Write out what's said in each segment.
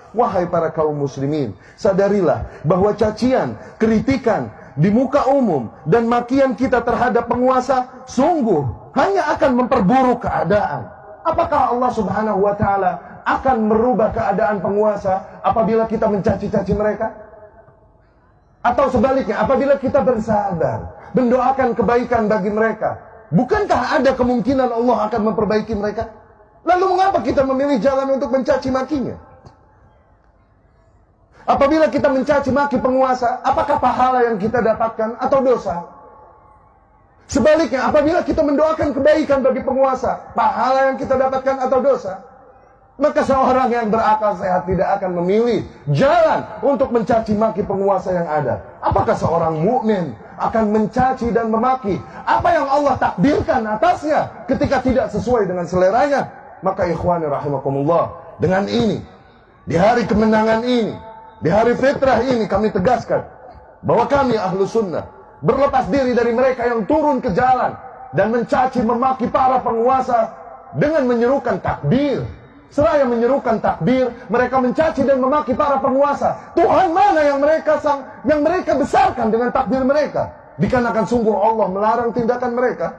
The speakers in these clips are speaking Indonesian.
Wahai para kaum muslimin, sadarilah bahwa cacian, kritikan di muka umum dan makian kita terhadap penguasa sungguh hanya akan memperburuk keadaan. Apakah Allah Subhanahu wa taala akan merubah keadaan penguasa apabila kita mencaci-caci mereka? Atau sebaliknya, apabila kita bersabar, mendoakan kebaikan bagi mereka, bukankah ada kemungkinan Allah akan memperbaiki mereka? Lalu mengapa kita memilih jalan untuk mencaci makinya? Apabila kita mencaci maki penguasa, apakah pahala yang kita dapatkan atau dosa? Sebaliknya, apabila kita mendoakan kebaikan bagi penguasa, pahala yang kita dapatkan atau dosa? Maka seorang yang berakal sehat tidak akan memilih jalan untuk mencaci maki penguasa yang ada. Apakah seorang mukmin akan mencaci dan memaki apa yang Allah takdirkan atasnya ketika tidak sesuai dengan seleranya? Maka ikhwani rahimakumullah, dengan ini, di hari kemenangan ini, di hari fitrah ini, kami tegaskan bahwa kami ahlu sunnah berlepas diri dari mereka yang turun ke jalan dan mencaci memaki para penguasa dengan menyerukan takbir. Seraya menyerukan takbir, mereka mencaci dan memaki para penguasa. Tuhan mana yang mereka besarkan dengan takbir mereka? Dikarenakan sungguh Allah melarang tindakan mereka.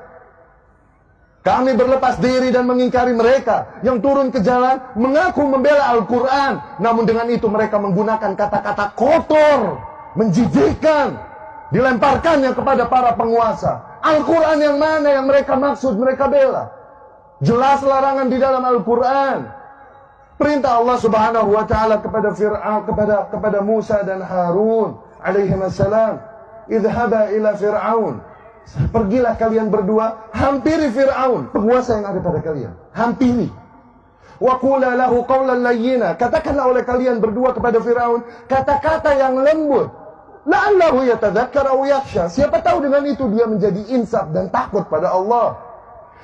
Kami berlepas diri dan mengingkari mereka yang turun ke jalan mengaku membela Al-Quran, namun dengan itu mereka menggunakan kata-kata kotor, menjijikkan, dilemparkannya kepada para penguasa. Al-Quran yang mana yang mereka maksud, mereka bela? Jelas larangan di dalam Al-Quran. Perintah Allah Subhanahu wa taala kepada Fir'aun, kepada Musa dan Harun alaihissalam, idhaba ila Fir'aun. Pergilah kalian berdua, hampiri Fir'aun, penguasa yang ada pada kalian. Hampiri. Wa qula lahu qawlan layyina. Katakanlah oleh kalian berdua kepada Fir'aun kata-kata yang lembut. La'allahu yatadzakkar aw yakhsha. Siapa tahu dengan itu dia menjadi insaf dan takut pada Allah.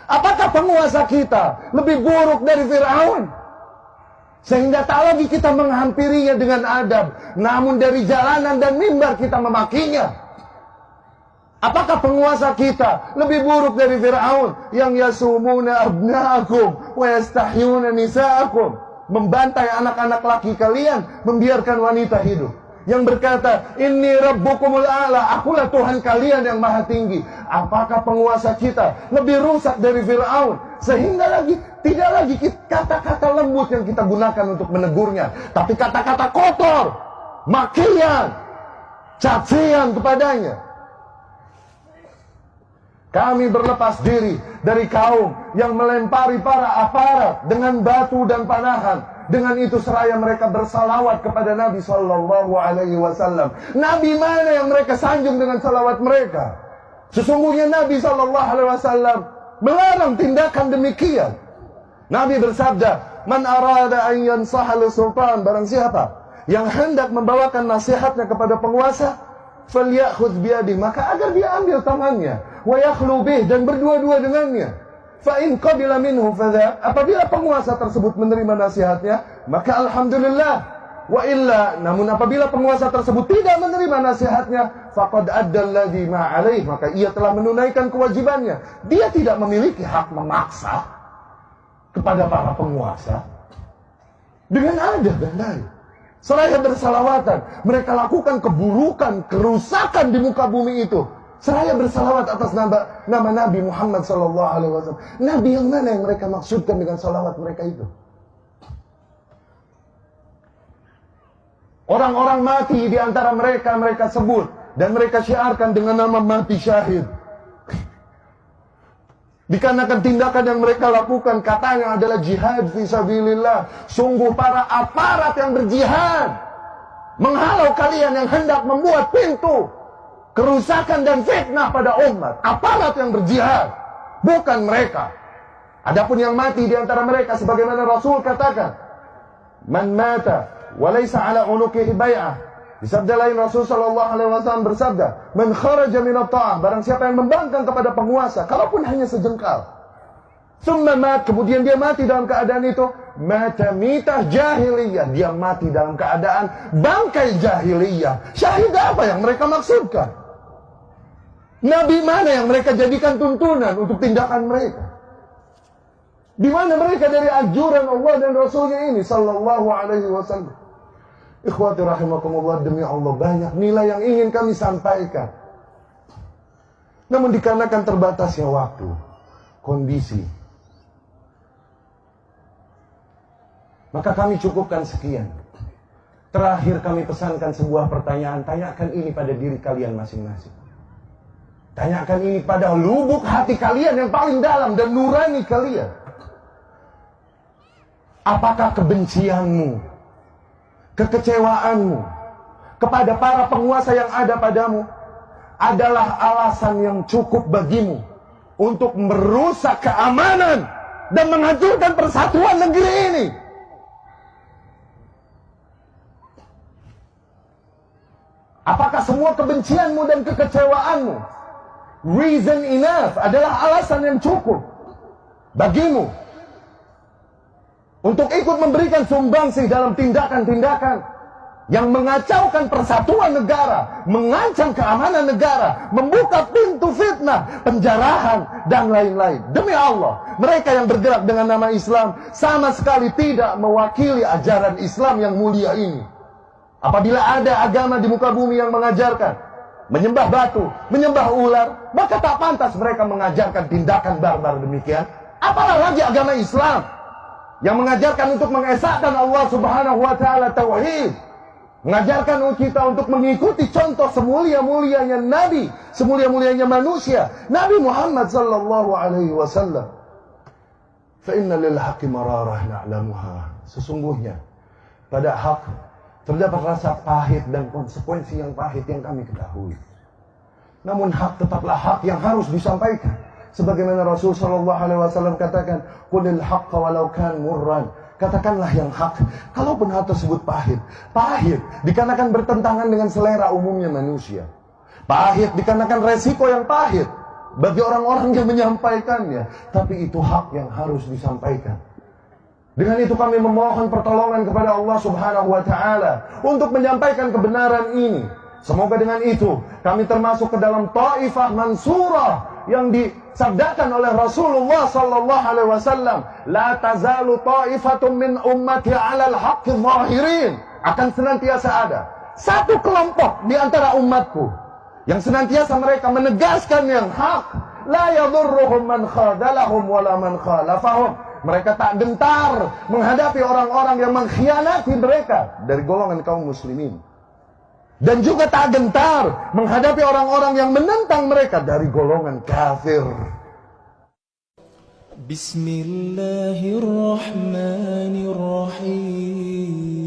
Apakah penguasa kita lebih buruk dari Fir'aun? Sehingga tak lagi kita menghampirinya dengan adab, namun dari jalanan dan mimbar kita memakinya. Apakah penguasa kita lebih buruk dari Fir'aun yang yasumuna abna'akum wa yastahyuna nisa'akum, membantai anak-anak laki kalian, membiarkan wanita hidup, yang berkata inni rabbukumul a'la, akulah Tuhan kalian yang maha tinggi? Apakah penguasa kita lebih rusak dari Fir'aun sehingga tidak lagi kata-kata lembut yang kita gunakan untuk menegurnya, tapi kata-kata kotor, makian, cacian kepadanya? Kami berlepas diri dari kaum yang melempari para aparat dengan batu dan panahan. Dengan itu seraya mereka bersalawat kepada Nabi Sallallahu Alaihi Wasallam. Nabi mana yang mereka sanjung dengan salawat mereka? Sesungguhnya Nabi Sallallahu Alaihi Wasallam melarang tindakan demikian. Nabi bersabda, "Man arada an yansaha lis-sultan," barang siapa yang hendak membawakan nasihatnya kepada penguasa, falyakhudh biyadihi, maka agar dia ambil tangannya, wa yakhlu bih, dan berdua-dua dengannya. Fa in qabila minhu fadha, apabila penguasa tersebut menerima nasihatnya, maka alhamdulillah. Wa illa, namun apabila penguasa tersebut tidak menerima nasihatnya, faqad adda alladhi ma alaih, maka ia telah menunaikan kewajibannya. Dia tidak memiliki hak memaksa kepada para penguasa dengan adab dan baik. Seraya bersalawatan, mereka lakukan keburukan, kerusakan di muka bumi itu. Seraya bersalawat atas nama Nabi Muhammad SAW. Nabi yang mana yang mereka maksudkan dengan salawat mereka itu? Orang-orang mati di antara mereka, mereka sebut dan mereka syiarkan dengan nama mati syahid. Dikarenakan tindakan yang mereka lakukan katanya adalah jihad fisabilillah. Sungguh para aparat yang berjihad menghalau kalian yang hendak membuat pintu kerusakan dan fitnah pada umat. Aparat yang berjihad, bukan mereka. Adapun yang mati di antara mereka, sebagaimana Rasul katakan, man mata walaysa ala unuqihi bai'ah. Di sabda lain Rasul sallallahu alaihi wasallam bersabda, man kharaja min at-ta'ah, barang siapa yang membangkang kepada penguasa, kalaupun hanya sejengkal, summa mat, kemudian dia mati dalam keadaan itu, mata mitah jahiliyah, dia mati dalam keadaan bangkai jahiliyah. Syahid apa yang mereka maksudkan? Nabi mana yang mereka jadikan tuntunan untuk tindakan mereka? Di mana mereka dari anjuran Allah dan Rasulnya ini sallallahu alaihi wasallam? Ikhwati rahimakumullah, demi Allah banyak nilai yang ingin kami sampaikan. Namun dikarenakan terbatasnya waktu, kondisi, maka kami cukupkan sekian. Terakhir kami pesankan sebuah pertanyaan. Tanyakan ini pada diri kalian masing-masing. Tanyakan ini pada lubuk hati kalian yang paling dalam dan nurani kalian. Apakah kebencianmu, kekecewaanmu kepada para penguasa yang ada padamu adalah alasan yang cukup bagimu untuk merusak keamanan dan menghancurkan persatuan negeri ini? Apakah semua kebencianmu dan kekecewaanmu reason enough, adalah alasan yang cukup bagimu untuk ikut memberikan sumbangsih dalam tindakan-tindakan yang mengacaukan persatuan negara, mengancam keamanan negara, membuka pintu fitnah, penjarahan, dan lain-lain? Demi Allah, mereka yang bergerak dengan nama Islam sama sekali tidak mewakili ajaran Islam yang mulia ini. Apabila ada agama di muka bumi yang mengajarkan menyembah batu, menyembah ular, maka tak pantas mereka mengajarkan tindakan barbar demikian. Apalah lagi agama Islam yang mengajarkan untuk mengesahkan Allah Subhanahu wa taala tauhid, mengajarkan kita untuk mengikuti contoh semulia-mulianya Nabi, semulia-mulianya manusia, Nabi Muhammad sallallahu alaihi wasallam. Fa inna lil haqqi mararah na'lamuha. Sesungguhnya pada hak terdapat rasa pahit dan konsekuensi yang pahit yang kami ketahui. Namun hak tetaplah hak yang harus disampaikan. Sebagaimana Rasul sallallahu alaihi wasallam katakan, "Qulil haqqa walau kan murran." Katakanlah yang hak, kalaupun hal tersebut pahit. Pahit dikarenakan bertentangan dengan selera umumnya manusia. Pahit dikarenakan resiko yang pahit bagi orang-orang yang menyampaikannya. Tapi itu hak yang harus disampaikan. Dengan itu kami memohon pertolongan kepada Allah Subhanahu wa taala untuk menyampaikan kebenaran ini. Semoga dengan itu kami termasuk ke dalam taifah mansurah yang disabdakan oleh Rasulullah sallallahu alaihi wasallam, la tazalu taifatun min ummati 'alal haqqi zahirin. Akan senantiasa ada satu kelompok di antara umatku yang senantiasa mereka menegaskan yang hak, la yadhurruhum man khadalahum wala man khalafahum. Mereka tak gentar menghadapi orang-orang yang mengkhianati mereka dari golongan kaum muslimin. Dan juga tak gentar menghadapi orang-orang yang menentang mereka dari golongan kafir. Bismillahirrahmanirrahim.